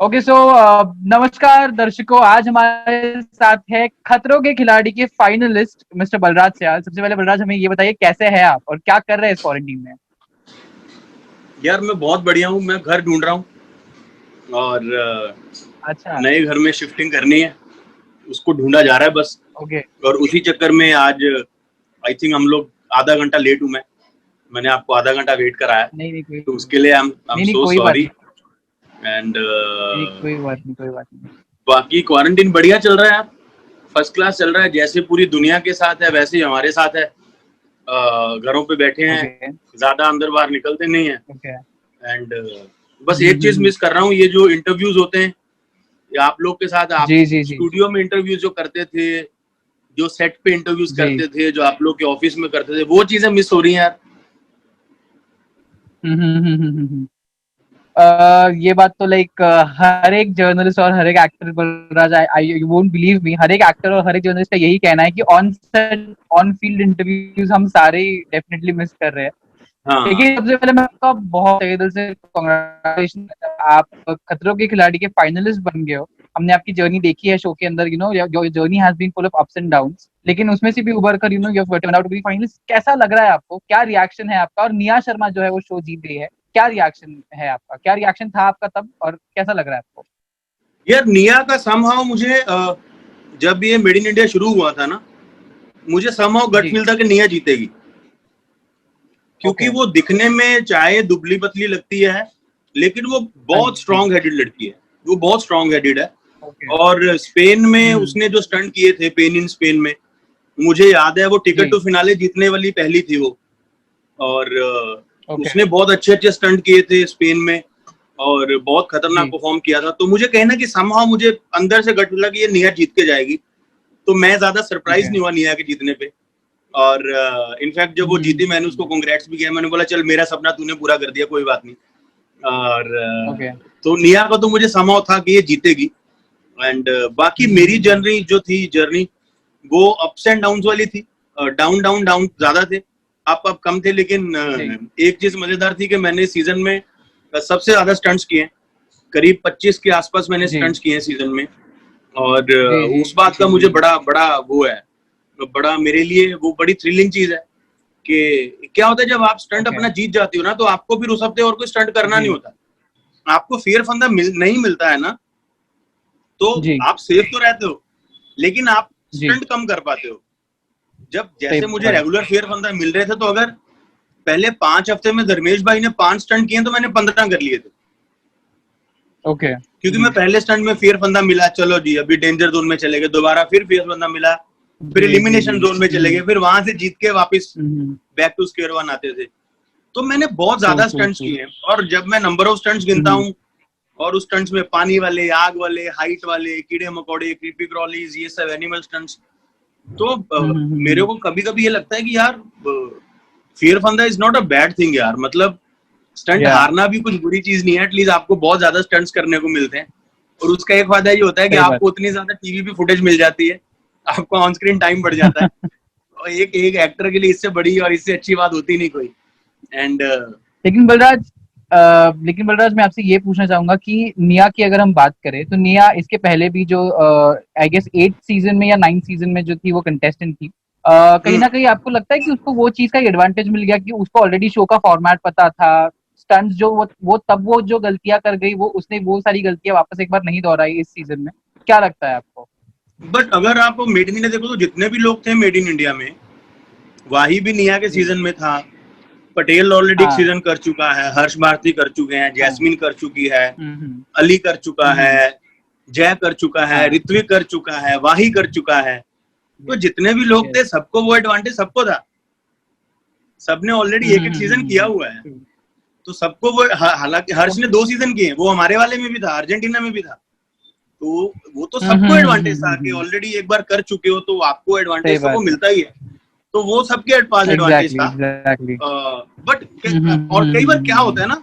Okay so नमस्कार दर्शकों, आज हमारे साथ है खतरों के खिलाड़ी के फाइनलिस्ट मिस्टर बलराज सियाल। सबसे पहले बलराज, हमें ये बताइए कैसे हैं आप और क्या कर रहे हैं इस क्वारंटीन में। यार मैं बहुत बढ़िया हूँ। मैं घर ढूंढ रहा हूँ और अच्छा। नए घर में शिफ्टिंग करनी है, उसको ढूंढा जा रहा है बस। ओके। और उसी चक्कर में आज आई थिंक हम लोग आधा घंटा लेट हूँ। मैंने आपको आधा घंटा वेट कराया, नहीं नहीं कोई तो उसके लिए आई एम नहीं नहीं सो कोई बात सॉरी। नहीं। एंड नहीं कोई बात नहीं, कोई बात नहीं। बाकी क्वारंटीन बढ़िया चल रहा है यार, फर्स्ट क्लास चल रहा है। जैसे पूरी दुनिया के साथ है वैसे ही हमारे साथ है। घरों पे बैठे हैं, ओके ज्यादा अंदर बाहर निकलते नहीं है। ओके। एंड बस एक चीज मिस कर रहा हूँ, ये जो इंटरव्यूज होते हैं, या आप लोग के साथ आप जी जी जी स्टूडियो में इंटरव्यूज जो करते थे, जो सेट पे इंटरव्यूज जी। करते थे, जो आप लोग के ऑफिस में करते थे, वो चीजें मिस हो रही हैं यार। हम्म। ये बात तो लाइक हर एक जर्नलिस्ट और हर एक actor, Balraj, I you won't believe me, हर एक एक्टर और हर एक जर्नलिस्ट का यही कहना है कि on set on field interviews हम सारे डेफिनेटली मिस कर रहे हैं। हाँ देखिए, सबसे पहले मैं आपका बहुत तहे दिल से कांग्रेचुलेशन, आप खतरों के खिलाड़ी के फाइनलिस्ट बन गए हो। हमने आपकी जर्नी देखी है शो के अंदर, your journey has been full of ups and downs, लेकिन उसमें से भी उभर कर you have turn out to be finalist. कैसा लग रहा है आपको, क्या रिएक्शन है आपका? और निया शर्मा जो है वो शो जीत गई है, क्या रिएक्शन है आपका, क्या रिएक्शन था आपका तब और कैसा लग रहा है आपको? यार, निया का समहाउ मुझे जब ये मेड इन इंडिया शुरू हुआ था ना, मुझे समहाउ गट जी। फील था कि निया जीतेगी, क्योंकि ओके। वो दिखने में चाहे दुबली पतली लगती है, लेकिन वो हाँ बहुत जी। स्ट्रांग हेडेड लड़की है। वो बहुत स्ट्रांग हेडेड है। ओके। और स्पेन में उसने जो स्टंट किए थे, पेन इन स्पेन में, मुझे याद है वो टिकट जी। टू फिनाले जीतने वाली पहली थी वो। और ओके। उसने बहुत अच्छे अच्छे स्टंट किए थे स्पेन में, और बहुत खतरनाक जी। परफॉर्म किया था। तो मुझे कहना कि समहाउ मुझे अंदर से गट लगा कि ये निया जीत के जाएगी। तो मैं ज्यादा सरप्राइज ओके। नहीं हुआ निया के जीतने पे। और इनफैक्ट जब वो जीती, मैंने उसको कांग्रेट्स भी किया। मैंने बोला चल, मेरा सपना तूने पूरा कर दिया, कोई बात नहीं। और ओके। तो निया का तो मुझे समहाउ था कि ये जीतेगी। एंड बाकी मेरी जर्नी जो थी, जर्नी वो अप्स एंड डाउन वाली थी। डाउन डाउन डाउन ज्यादा थे, अप कम थे। लेकिन जी। एक चीज मजेदार थी कि मैंने सीजन में सबसे ज्यादा स्टंट्स किए हैं। करीब 25 के आसपास मैंने जी स्टंट्स किए हैं सीजन में। और जी जी उस बात का जी मुझे जी। बड़ा बड़ा वो है, बड़ा मेरे लिए वो बड़ी थ्रिलिंग चीज है कि क्या होता है जब आप स्टंट ओके। अपना जीत जाती हो ना, तो आपको फिर उस हफ्ते और कोई स्टंट करना नहीं जी होता। आपको फेयर फंदा नहीं मिलता है ना, तो जी आप सेफ तो रहते हो, लेकिन आप जी। स्टंट कम कर पाते हो। जब सही जैसे मुझे बात। रेगुलर फेयर फंदा मिल रहे थे, तो अगर पहले 5 हफ्ते में धर्मेश भाई ने 5 स्टंट किए, तो मैंने 15 कर लिए थे। ओके। क्योंकि मैं पहले स्टंट में फेयर फंदा मिला, चलो जी अभी डेंजर जोन में चले गए, दोबारा फिर फेयर फंदा मिला, फिर जी जी जी। एलिमिनेशन जोन में चले गए, फिर वहां से जीत के वापस हम्म। बैक टू स्क्वायर वन आते थे। तो मैंने बहुत ट्रू ज्यादा ट्रू स्टंट्स ट्रू। किए हैं। और जब मैं नंबर ऑफ स्टंट्स गिनता हूँ, और उस स्टंट्स में पानी वाले, आग वाले, हाइट वाले, कीड़े मकोड़े, क्रीपी क्रॉलीज, ये सब एनिमल स्टंट्स, तो मेरे को कभी कभी ये लगता है कि यार फेयर फंदा is not a bad thing यार। मतलब स्टंट या हारना भी कुछ बुरी चीज नहीं है। एटलीस्ट आपको बहुत ज्यादा स्टंट्स करने को मिलते हैं, और उसका एक फायदा ये होता है कि सही बात। आपको उतनी ज्यादा टीवी पे फुटेज मिल जाती है, आपको ऑन स्क्रीन टाइम बढ़ जाता है। और एक एक एक्टर के लिए इससे बड़ी और इससे अच्छी बात होती नहीं कोई। एंड लेकिन बलराज, मैं आपसे ये पूछना चाहूंगा कि निया की अगर हम बात करें तो निया इसके पहले भी जो आई गेस 8 सीजन में या 9 सीजन में जो थी वो कंटेस्टेंट थी। कहीं ना कहीं आपको लगता है कि उसको वो चीज का एडवांटेज मिल गया कि उसको ऑलरेडी शो का फॉर्मेट पता था, स्टंट्स जो वो तब वो जो गलतियां कर गई वो उसने वो सारी गलतियां वापस एक बार नहीं दोहराई इस सीजन में? क्या लगता है आपको? बट अगर आप मेड इन इंडिया देखो, तो जितने भी लोग थे मेड इन इंडिया में, वाही भी निया के जी। सीजन में था। पटेल ऑलरेडी एक हाँ सीजन कर चुका है, हर्ष भारती कर चुके हैं, हाँ। जैस्मिन कर चुकी है, हम्म। अली कर चुका है, हम्म। जय कर चुका है, हाँ। ऋत्विक कर चुका है, वाही कर चुका है। तो यस जितने भी लोग थे, यस। सबको वो एडवांटेज सबको था। सबने ऑलरेडी एक एक सीजन किया हुआ है। तो सबको वो, हालांकि हर्ष ने 2 सीजन किए, वो हमारे वाले में भी था, अर्जेंटीना में भी था। तो वो तो सबको एडवांटेज था कि ऑलरेडी एक बार कर चुके हो, तो आपको सही एडवांटेज तो वो बात है। मिलता ही है। तो वो सबके पास एडवांटेज एग्जैक्टली था। एग्जैक्टली। बट और कई बार क्या होता है ना,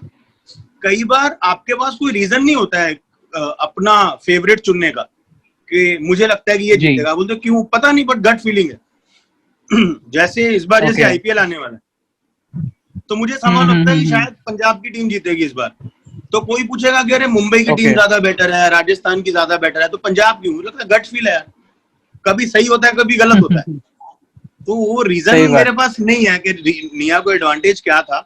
कई बार आपके पास कोई रीजन नहीं होता है अपना फेवरेट चुनने का, कि मुझे लगता है कि ये जी। जीतेगा। बोलते क्यों पता नहीं, बट गट फीलिंग है। जैसे इस बार जैसे ओके। आईपीएल आने वाला है, तो मुझे समझ लगता है कि शायद पंजाब की टीम जीतेगी इस बार। तो कोई पूछेगा कि अरे मुंबई की टीम ज्यादा बेटर है, राजस्थान की ज्यादा बेटर है, तो पंजाब क्यों? लगता है गट फील है, कभी सही होता है कभी गलत होता है। तो वो रीजन मेरे पास नहीं है कि निया को एडवांटेज क्या था,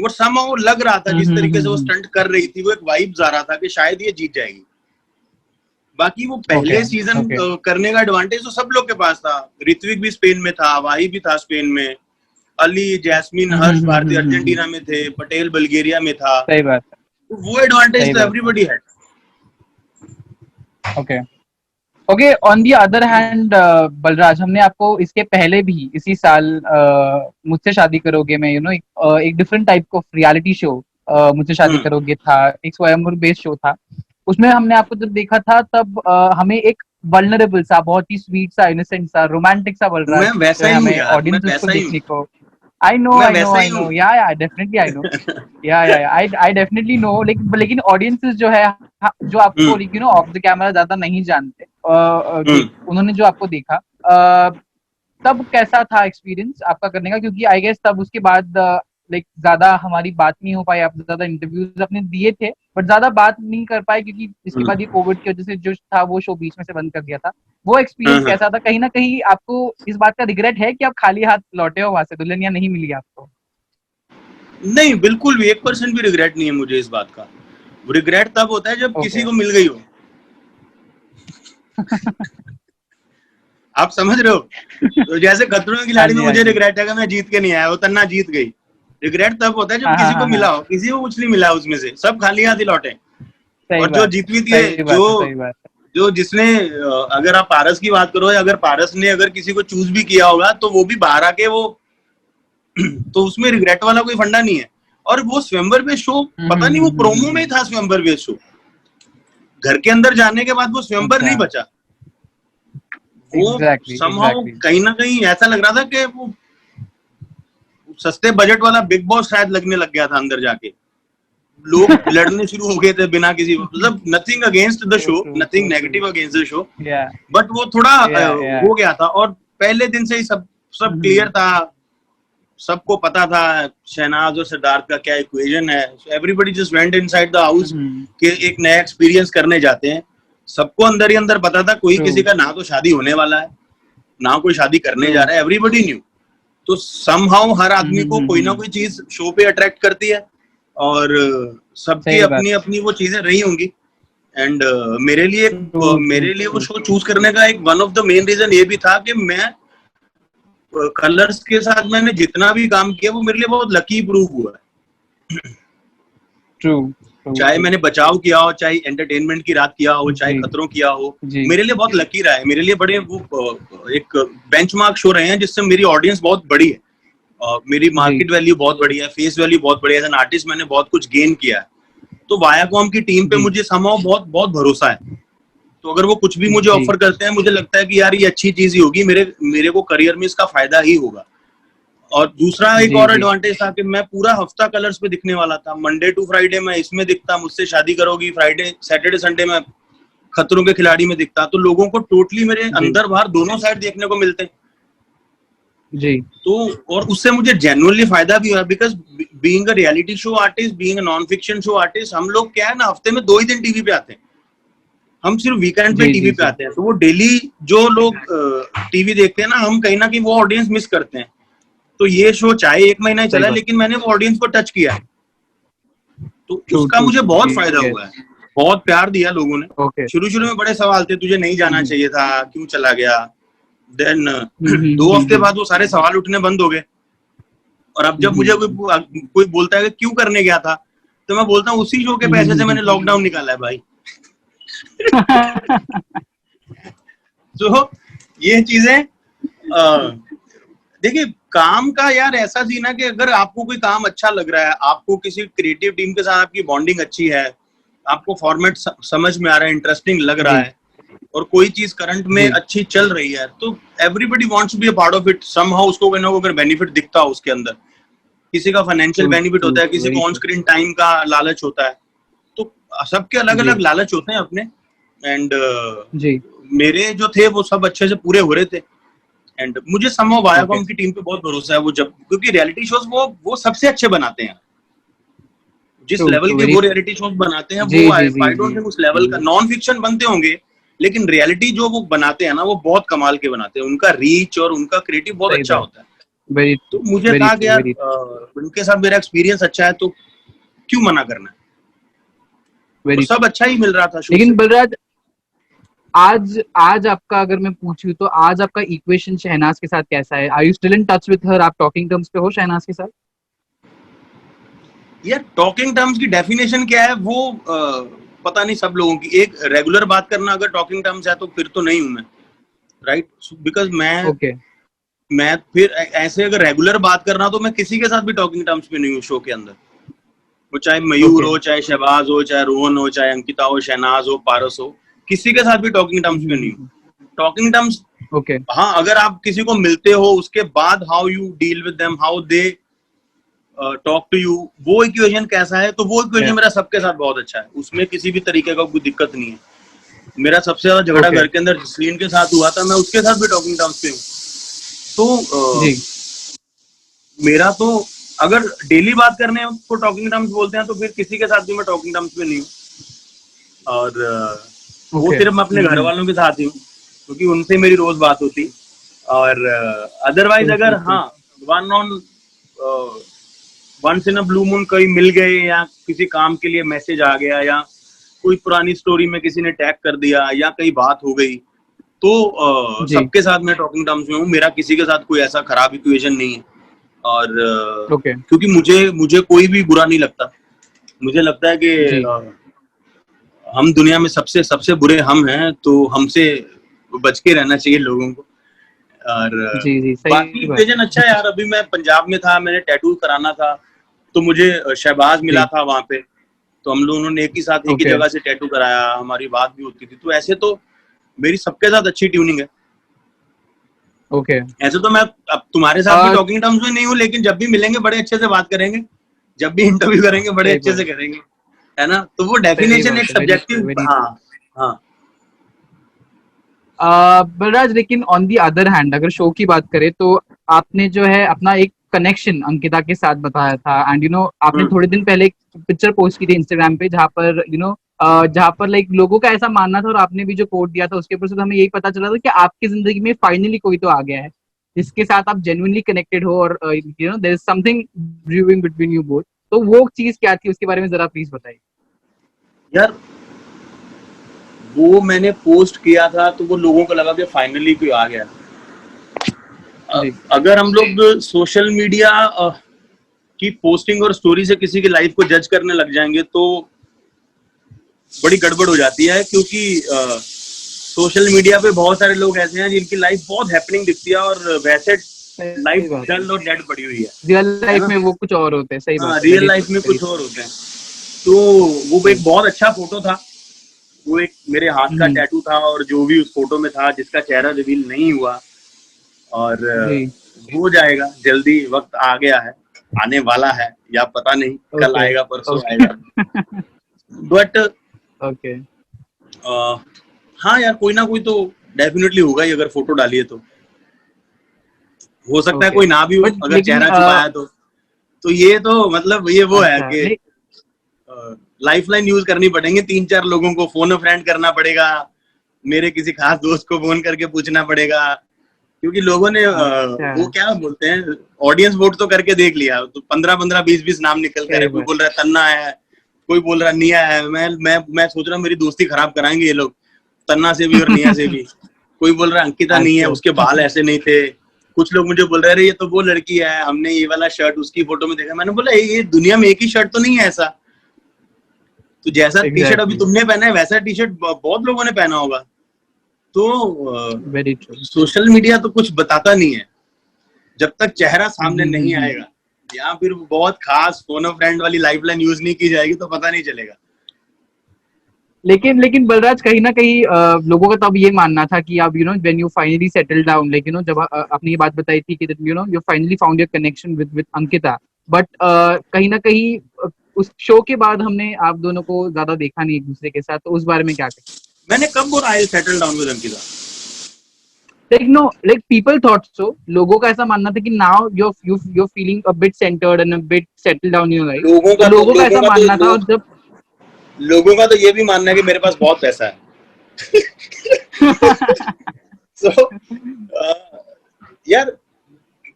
वो समहाउ लग रहा था जिस तरीके से वो स्टंट कर रही थी, वो एक वाइब्स आ रहा था कि शायद ये जीत जाएगी। बाकी वो पहले सीजन करने का एडवांटेज तो सब लोग के पास था। ऋत्विक भी स्पेन में था, वाही भी था स्पेन में, अली, जैस्मिन, हर्ष भारती अर्जेंटीना में थे, पटेल बल्गेरिया में था। सही बात है, तो वो एडवांटेज तो everybody had. Okay on the other hand Balraj, हमने आपको इसके पहले भी इसी साल मुझसे शादी करोगे में एक different type of reality show मुझसे शादी करोगे था, एक स्वयंवर बेस्ड शो था। उसमें हमने आपको जब देखा था तब हमें एक वल्नरेबल सा, बहुत ही स्वीट सा, इनोसेंट सा, रोमांटिक सा बलराज जो है हमें ऑडियंस उसको देखने को। I know, yeah, definitely I know, yeah, I definitely know, लेकिन audiences जो है, जो आपको ऑफ द कैमरा ज्यादा नहीं जानते, उन्होंने जो आपको देखा, तब कैसा था एक्सपीरियंस आपका करने का? क्योंकि आई गेस तब उसके बाद ज्यादा हमारी बात नहीं हो पाई, आप ज्यादा इंटरव्यूज अपने दिए थे बट ज्यादा बात नहीं कर पाए, क्योंकि इसके बाद ये कोविड की वजह से जो था वो शो बीच में से बंद कर दिया था। वो एक्सपीरियंस कैसा था? कहीं ना कहीं आपको इस बात का रिग्रेट है कि आप खाली हाथ लौटे हो वहां से, दुल्हनिया नहीं मिली आपको? नहीं, बिल्कुल भी 1% भी रिग्रेट नहीं है मुझे इस बात का। रिग्रेट तब होता है जब किसी को मिल गई हो। आप समझ रहे हो? तो जैसे खतरों के खिलाड़ी में मुझे रिग्रेट है कि मैं जीत के नहीं आया, वो तन्ना जीत गई। रिग्रेट तब होता है जब किसी को मिला हो, किसी को कुछ नहीं मिला उसमें से, सब खाली हाथ ही लौटे। और जो जीतती थी, जो जिसने, अगर आप पारस की बात करो, अगर पारस ने अगर किसी को चूज भी किया होगा तो वो भी बाहर आके वो तो उसमें रिग्रेट वाला कोई फंडा नहीं है। और वो स्वयंवर बेस्ड शो, पता नहीं वो प्रोमो में था स्वयंवर बेस्ड शो, घर के अंदर जाने के बाद वो स्वयंवर नहीं बचा। वो समहाउ कहीं ना कहीं ऐसा लग रहा था कि वो सस्ते बजट वाला बिग बॉस शायद लगने लग गया था। अंदर जाके लोग लड़ने शुरू हो गए थे बिना किसी, मतलब nothing against the show, nothing negative against the show, but वो थोड़ा हो गया था। और पहले दिन से ही सब क्लियर था, सबको पता था शहनाज और सिद्धार्थ का क्या इक्वेशन है। Everybody just went inside the house कि एक नया एक्सपीरियंस करने जाते हैं। सबको अंदर ही अंदर पता था कोई किसी का ना तो शादी होने वाला है, ना कोई शादी करने जा रहा है, एवरीबॉडी न्यू। तो समहाउ हर आदमी को कोई ना कोई चीज शो पे अट्रैक्ट करती है, और सबकी अपनी अपनी वो चीजें रही होंगी। एंड मेरे लिए वो शो चूज करने का एक one of the main reason ये भी था कि मैं कलर्स के साथ मैंने जितना भी काम किया वो मेरे लिए बहुत लकी प्रूव हुआ है। चाहे मैंने बचाव किया हो, चाहे एंटरटेनमेंट की रात किया हो, चाहे खतरों किया हो, मेरे लिए बहुत लकी रहा है। मेरे लिए बड़े वो एक बेंचमार्क शो रहे हैं जिससे मेरी ऑडियंस बहुत बड़ी है, मेरी मार्केट वैल्यू बहुत बड़ी है, फेस वैल्यू बहुत बड़ी है, एज एन आर्टिस्ट मैंने बहुत कुछ गेन किया है। तो वायाकॉम की टीम पे मुझे समहाउ बहुत बहुत भरोसा है। तो अगर वो कुछ भी मुझे ऑफर करते हैं, मुझे लगता है कि यार ये अच्छी चीज ही होगी, मेरे को करियर में इसका फायदा ही होगा। और दूसरा एक और एडवांटेज था कि मैं पूरा हफ्ता कलर्स पे दिखने वाला था। मंडे टू फ्राइडे मैं इसमें दिखता, मुझसे शादी करोगी, फ्राइडे सैटरडे संडे में खतरों के खिलाड़ी में दिखता। तो लोगों को टोटली मेरे अंदर बाहर दोनों साइड देखने को मिलते जी। तो और उससे मुझे जेन्युइनली फायदा भी हुआ, because being a reality show artist, being a non fiction show artist, हम लोग क्या है ना, हफ्ते में 2 ही दिन टीवी पे आते हैं। हम सिर्फ वीकेंड पे टीवी पे आते हैं। तो वो डेली जो लोग टीवी देखते हैं ना, हम कहीं ना कहीं वो ऑडियंस मिस करते हैं। तो ये शो चाहे 1 महीना ही चला, लेकिन मैंने वो ऑडियंस को टच किया है, तो उसका मुझे बहुत फायदा हुआ है। बहुत प्यार दिया लोगों ने। शुरू में बड़े सवाल थे, तुझे नहीं जाना चाहिए था, क्यों चला गया। देन 2 हफ्ते बाद वो सारे सवाल उठने बंद हो गए। और अब जब मुझे कोई बोलता है कि क्यों करने गया था, तो मैं बोलता हूँ उसी शो के पैसे से मैंने लॉकडाउन निकाला है भाई। तो ये चीजें देखिए, काम का यार ऐसा सीन है कि अगर आपको कोई काम अच्छा लग रहा है, आपको किसी क्रिएटिव टीम के साथ आपकी बॉन्डिंग अच्छी है, आपको फॉर्मेट समझ में आ रहा है, इंटरेस्टिंग लग रहा है, और कोई चीज करंट में अच्छी चल रही है, तो everybody wants to be a part of it somehow. उसको कोई ना कोई अगर बेनिफिट दिखता हो उसके अंदर, किसी का फाइनेंशियल बेनिफिट होता है, किसी को ऑन स्क्रीन टाइम का लालच होता है, तो सबके अलग अलग लालच होते हैं अपने। एंड मेरे जो थे वो सब अच्छे से पूरे हो रहे थे। एंड मुझे समहाउ वायाकॉम की टीम पे बहुत भरोसा है। वो जब, क्योंकि रियलिटी शोज वो सबसे अच्छे बनाते हैं, जिस True, लेवल true, के very वो true. रियलिटी शोज बनाते हैं, जी वो जी जी आई जी डोंट थिंक उस लेवल का, जी नॉन फिक्शन बनते होंगे लेकिन रियलिटी जो वो बनाते हैं ना, वो बहुत कमाल के बनाते हैं। उनका रीच और उनका क्रिएटिव बहुत सही अच्छा बात। होता है। वेरी तो ट्रू, मुझे वेरी था कि ट्रू, यार वेरी उनके साथ मेरा एक्सपीरियंस अच्छा है, तो क्यों मना करना है। और वेरी सब ट्रू। अच्छा ही मिल रहा था शो से। लेकिन बलराज, आज आज आपका अगर मैं पूछूं तो आज आपका इक्वेशन शहनाज के साथ कैसा है? Are you still in touch with her? आप टॉकिंग टर्म्स पे हो शहनाज के साथ? यार टॉकिंग टर्म्स की डेफिनेशन क्या है वो पता नहीं सब लोगों की। एक रेगुलर बात करना अगर टॉकिंग टर्म्स है तो फिर तो नहीं हूं मैं, राइट? बिकॉज ओके मैं फिर ऐसे अगर रेगुलर बात कर रहा हूं तो मैं किसी के साथ भी टॉकिंग टर्म्स पे नहीं हूँ शो के अंदर। वो चाहे मयूर ओके हो, चाहे शहबाज हो, चाहे रोहन हो, चाहे अंकिता हो, शहनाज हो, पारस हो, किसी के साथ भी टॉकिंग टर्म्स पे नहीं हूँ। टॉकिंग टर्म्स, ओके हाँ, अगर आप किसी को मिलते हो उसके बाद how you deal with them, how they talk to you, वो इक्वेशन कैसा है, तो वो इक्वेशन मेरा सबके साथ बहुत अच्छा है। उसमें किसी भी तरीके का कोई दिक्कत नहीं है। मेरा सबसे ज्यादा झगड़ा ओके घर के अंदर जसलीन के साथ हुआ था, मैं उसके साथ भी टॉकिंग टर्म्स पे हूँ। तो जी मेरा तो, अगर डेली बात करने को टॉकिंग टर्म्स बोलते हैं तो फिर किसी के साथ भी मैं टॉकिंग टर्म्स पे नहीं हूँ। और वो ओके सिर्फ मैं अपने घर वालों के साथ ही हूँ, क्योंकि उनसे मेरी रोज बात होती। और अदरवाइज ट्रू अगर ट्रू ट्रू हाँ, one on once in a blue moon कहीं मिल गए, या किसी काम के लिए मैसेज आ गया, या कोई पुरानी स्टोरी में किसी ने टैग कर दिया, या कहीं बात हो गई, तो जी सबके साथ मैं टॉकिंग टर्म्स में हूँ। मेरा किसी के साथ कोई ऐसा खराब इक्वेशन नहीं है। और ओके क्योंकि मुझे मुझे कोई भी बुरा नहीं लगता। मुझे लगता है कि जी हम दुनिया में सबसे सबसे बुरे हम हैं, तो हमसे बच के रहना चाहिए लोगों को। और जी जी बाकी सही बात इक्वेशन अच्छा है यार। अभी मैं पंजाब में था, मैंने टैटू कराना था, तो मुझे शहबाज मिला जी था वहां पे। तो हम लोगों ने एक ही साथ एक ही ओके जगह से टैटू कराया, हमारी बात भी होती थी। तो ऐसे तो मेरी सबके साथ अच्छी ट्यूनिंग है। ओके ऐसे तो मैं अब तुम्हारे साथ भी टॉकिंग टर्म्स में नहीं हूँ, लेकिन जब भी मिलेंगे बड़े अच्छे से बात करेंगे, जब भी इंटरव्यू करेंगे बड़े सही अच्छे से बात करेंगे, है ना? तो वो सही डेफिनेशन बात एक है, वेरी ट्रू सब्जेक्टिव, वेरी हाँ। ट्रू। हाँ। बलराज, लेकिन ऑन दी अदर हैंड अगर शो की बात करें तो आपने जो है अपना एक कनेक्शन अंकिता के साथ बताया था, एंड आपने हम्म। थोड़े दिन पहले एक पिक्चर पोस्ट की थी इंस्टाग्राम पे, जहाँ पर जहाँ पर लाइक लोगों का ऐसा मानना था, और आपने भी जो कोट दिया था उसके ऊपर से तो हमें यही पता चला था कि आपकी जिंदगी में फाइनली कोई तो आ गया है जिसके साथ आप जेन्युइनली कनेक्टेड हो, और there is something brewing between you both. तो वो चीज क्या थी, उसके बारे में जरा प्लीज बताइए। यार वो मैंने पोस्ट किया था तो वो लोगों को लगा कि फाइनली कोई आ गया। जी अगर हम लोग सोशल मीडिया की पोस्टिंग और स्टोरी से किसी की लाइफ को जज करने लग जाएंगे तो बड़ी गड़बड़ हो जाती है। क्योंकि सोशल मीडिया पे बहुत सारे लोग ऐसे हैं जिनकी लाइफ बहुत हैपनिंग दिखती है, और वैसे सही लाइफ बात है। डल और डेड पड़ी हुई रियल है लाइफ ना? में वो कुछ और होते हैं, सही बात हाँ, है, रियल वेरी ट्रू लाइफ में वेरी कुछ ट्रू। और होते हैं। तो वो ट्रू। एक बहुत अच्छा फोटो था। वो एक मेरे हाथ का टैटू था, और जो भी उस फोटो में था, जिसका चेहरा रिवील नहीं हुआ, और जी हो जाएगा जल्दी, वक्त आ गया है, आने वाला है, या पता नहीं कल ओके आएगा परसों ओके आएगा। बट ओके हाँ यार, कोई ना कोई तो डेफिनेटली होगा ही, अगर फोटो डालिए तो। हो सकता है ओके कोई ना भी हो, बट अगर लेकिन चेहरा छुपाया तो ये तो मतलब ये वो है अच्छा कि नहीं लाइफ लाइन यूज करनी पड़ेंगे, 3-4 लोगों को फोन फ्रेंड करना पड़ेगा, मेरे किसी खास दोस्त को फोन करके पूछना पड़ेगा। क्योंकि लोगों ने अच्छा वो क्या बोलते हैं, ऑडियंस वोट तो करके देख लिया, तो 15-15 20-20 नाम निकल कर है। सही कोई बात बोल रहा है तन्ना है, कोई बोल रहा है निया है। मैं सोच रहा हूँ मेरी दोस्ती खराब कराएंगे ये लोग, तन्ना से भी और निया से भी। कोई बोल रहा है अंकिता नहीं है, अच्छा उसके अच्छा बाल ऐसे नहीं थे। कुछ लोग मुझे बोल रहे हैं, अरे ये तो वो लड़की है, हमने ये वाला शर्ट उसकी फोटो में देखा। मैंने बोला ये दुनिया में एक ही शर्ट तो नहीं है ऐसा। तो जैसा टी शर्ट अभी एग्जैक्टली तुमने पहना है, वैसा टी शर्ट बहुत लोगों ने पहना होगा। तो वेरी ट्रू सोशल मीडिया तो कुछ बताता नहीं है जब तक चेहरा सामने नहीं आएगा, या फिर बहुत खास फोन फ्रेंड वाली लाइफ लाइन यूज नहीं की जाएगी, तो पता नहीं चलेगा। लेकिन लेकिन बलराज, कहीं ना कहीं लोगों का तब ये मानना था कि अब when you finally settle down, like जब आपने ये बात बताई थी कि you finally found your connection with Ankita, but कहीं ना कहीं उस शो के बाद हमने आप दोनों को ज्यादा देखा नहीं एक दूसरे के साथ, तो उस बारे में क्या कहें? मैंने कब बोला I settle down with Ankita? like people thought so, लोगों का ऐसा मानना था कि now you're feeling a bit centered and a bit settled down in your life, लोगों तो का तो लोगों का लोगों ऐसा का तो मानना था। और जब लोगों का तो ये भी मानना है कि मेरे पास बहुत पैसा है। so, यार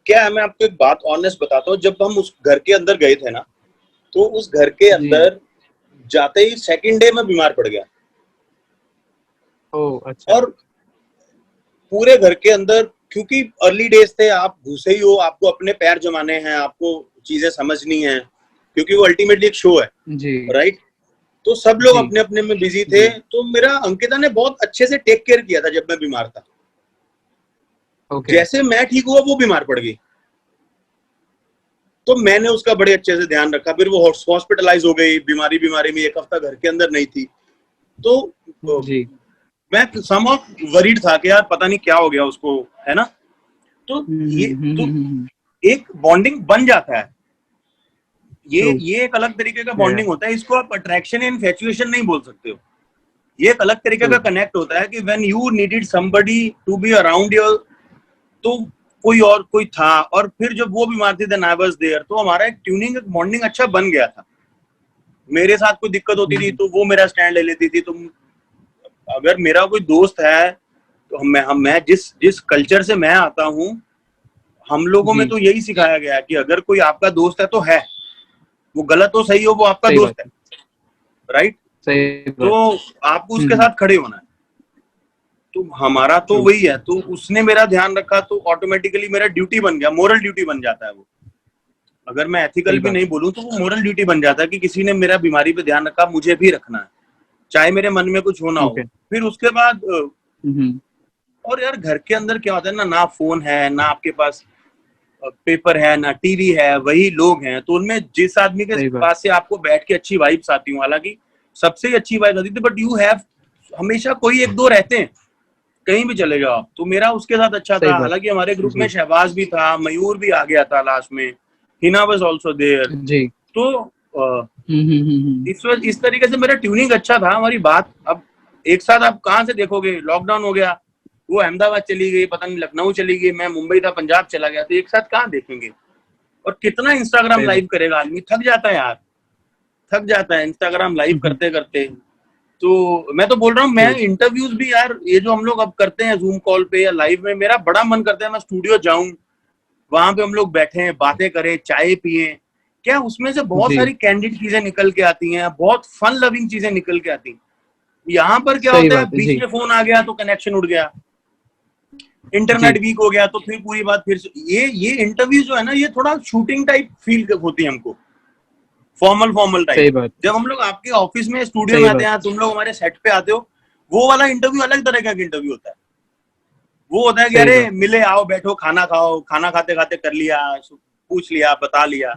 क्या है, मैं आपको एक बात ऑनेस्ट बताता हूँ, जब हम उस घर के अंदर गए थे ना, तो उस घर के जी, अंदर जाते ही सेकंड डे में बीमार पड़ गया। ओ अच्छा, और पूरे घर के अंदर, क्योंकि अर्ली डेज थे, आप घुसे ही हो, आपको अपने पैर जमाने हैं, आपको चीजें समझनी है, क्योंकि वो अल्टीमेटली एक शो है, जी, राइट। तो सब लोग जी, अपने अपने में बिजी थे। जी, तो मेरा अंकिता ने बहुत अच्छे से टेक केयर किया था जब मैं बीमार था। ओके, जैसे मैं ठीक हुआ वो बीमार पड़ गई, तो मैंने उसका बड़े अच्छे से ध्यान रखा। फिर वो हॉस्पिटलाइज हो गई, बीमारी बीमारी में एक हफ्ता घर के अंदर नहीं थी। तो जी, मैं समहाउ वरीड था कि यार पता नहीं क्या हो गया उसको, है ना। तो ये तो हम्म, एक बॉन्डिंग बन जाता है। ट्रू, ये एक अलग तरीके का या बॉन्डिंग होता है। इसको आप अट्रैक्शन एंड इन्फैचुएशन नहीं बोल सकते हो। ये एक अलग तरीके ट्रू, का कनेक्ट होता है कि when you needed somebody to be around your, तो कोई था, और फिर जब वो बीमार थी देन आई वाज देयर, तो हमारा एक ट्यूनिंग, एक बॉन्डिंग अच्छा बन गया था। मेरे साथ कोई दिक्कत होती थी तो वो मेरा स्टैंड ले लेती थी। तो अगर मेरा कोई दोस्त है, तो मैं जिस जिस कल्चर से मैं आता हूँ, हम लोगों में जी, तो यही सिखाया गया है कि अगर कोई आपका दोस्त है तो है, वो गलत हो सही हो, वो आपका सही बात दोस्त है, है, राइट। सही तो बात, आपको उसके साथ खड़े होना है। तो हमारा तो ट्रू, वही है, तो उसने मेरा ध्यान रखा, तो ऑटोमेटिकली मेरा ड्यूटी बन गया, मोरल ड्यूटी बन जाता है वो। अगर मैं एथिकल सही भी बात नहीं है, बोलूं तो वो मोरल ड्यूटी बन जाता है कि किसी ने मेरा बीमारी पे ध्यान रखा, मुझे भी रखना है, चाहे मेरे मन में कुछ होना हो। ओके, फिर उसके बाद हम्म, और यार घर के अंदर क्या होता है ना, ना फोन है, ना आपके पास पेपर है, ना टीवी है, वही लोग हैं। तो उनमें जिस आदमी के सही बात, पास से आपको बैठ के अच्छी वाइब्स आती हूँ, हालांकि सबसे ही अच्छी वाइब्स आती थी, बट यू हैव, हमेशा कोई एक दो रहते हैं, कहीं भी चले जाओ आप। तो मेरा उसके साथ अच्छा सही था। बात, हालांकि हमारे ग्रुप में जी, शहबाज भी था, मयूर भी आ गया था लास्ट में, हिना वाज आल्सो देयर। जी, तो इस तरीके से मेरा ट्यूनिंग अच्छा था। हमारी बात अब एक साथ आप कहाँ से देखोगे, लॉकडाउन हो गया, वो अहमदाबाद चली गई, पता नहीं लखनऊ चली गई, मैं मुंबई था, पंजाब चला गया, तो एक साथ कहाँ देखेंगे। और कितना इंस्टाग्राम सही बात, लाइव करेगा आदमी, थक जाता है यार, थक जाता है इंस्टाग्राम लाइव करते करते। तो मैं तो बोल रहा हूँ, मैं ट्रू, इंटरव्यूज भी यार, ये जो हम लोग अब करते हैं जूम कॉल पे या लाइव में, मेरा बड़ा मन करता है मैं स्टूडियो जाऊं, वहां पे हम लोग बैठे, बातें करें, चाय पिए। क्या उसमें से बहुत जी, सारी कैंडिड चीजें निकल के आती हैं, बहुत फन लविंग चीजें निकल के आती हैं। यहाँ पर क्या सही होता है, बात है, बीच जी, में फोन आ गया तो कनेक्शन उड़ गया, इंटरनेट जी, वीक हो गया, तो फिर पूरी बात फिर से ये इंटरव्यू जो है ना, ये थोड़ा शूटिंग टाइप फील होती है हमको, फॉर्मल फॉर्मल टाइप। सही बात, जब हम लोग आपके ऑफिस में, स्टूडियो में सही आते बात, हैं, तुम लोग हमारे सेट पे आते हो, वो वाला इंटरव्यू अलग तरह का इंटरव्यू होता है। वो होता है कि सही अरे बात, मिले, आओ बैठो, खाना खाओ, खाना खाते खाते कर लिया, पूछ लिया, बता लिया।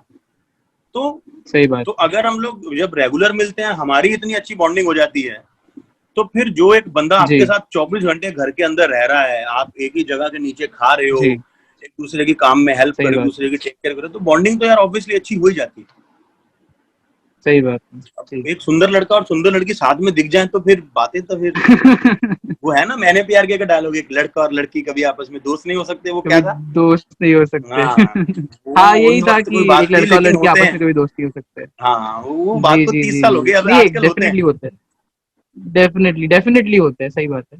तो सही बात, अगर हम लोग जब रेगुलर मिलते हैं, हमारी इतनी अच्छी बॉन्डिंग हो जाती है, तो फिर जो एक बंदा आपके जी, साथ 24 घंटे घर के अंदर रह रहा है, आप एक ही जगह के नीचे खा रहे हो, जी, एक दूसरे की काम में हेल्प सही करो, एक बात, दूसरे की टेक केयर करो, तो बॉन्डिंग तो यार ऑब्वियसली अच्छी हो ही जाती है। सही बात है, अब जी। एक सुंदर लड़का और सुंदर लड़की साथ में दिख जाए तो फिर बातें तो फिर, वो है ना मैंने प्यार किया का डायलॉग, एक लड़का और लड़की कभी आपस में दोस्त नहीं हो सकते, वो क्या कभी था। दोस्त नहीं हो सकते। हाँ, हाँ, वो यही उन था वक्त कि कोई एक बात थी, लड़का और लेकिन लड़की होते आपस हैं। में कभी दोस्त नहीं हो सकते। हाँ, वो बात जी, को जी, 30 जी, साल हो जी। गए, अब नहीं, आजकल होते हैं। डेफिनेटली होते हैं। डेफिनेटली, डेफिनेटली होते हैं, सही बात है।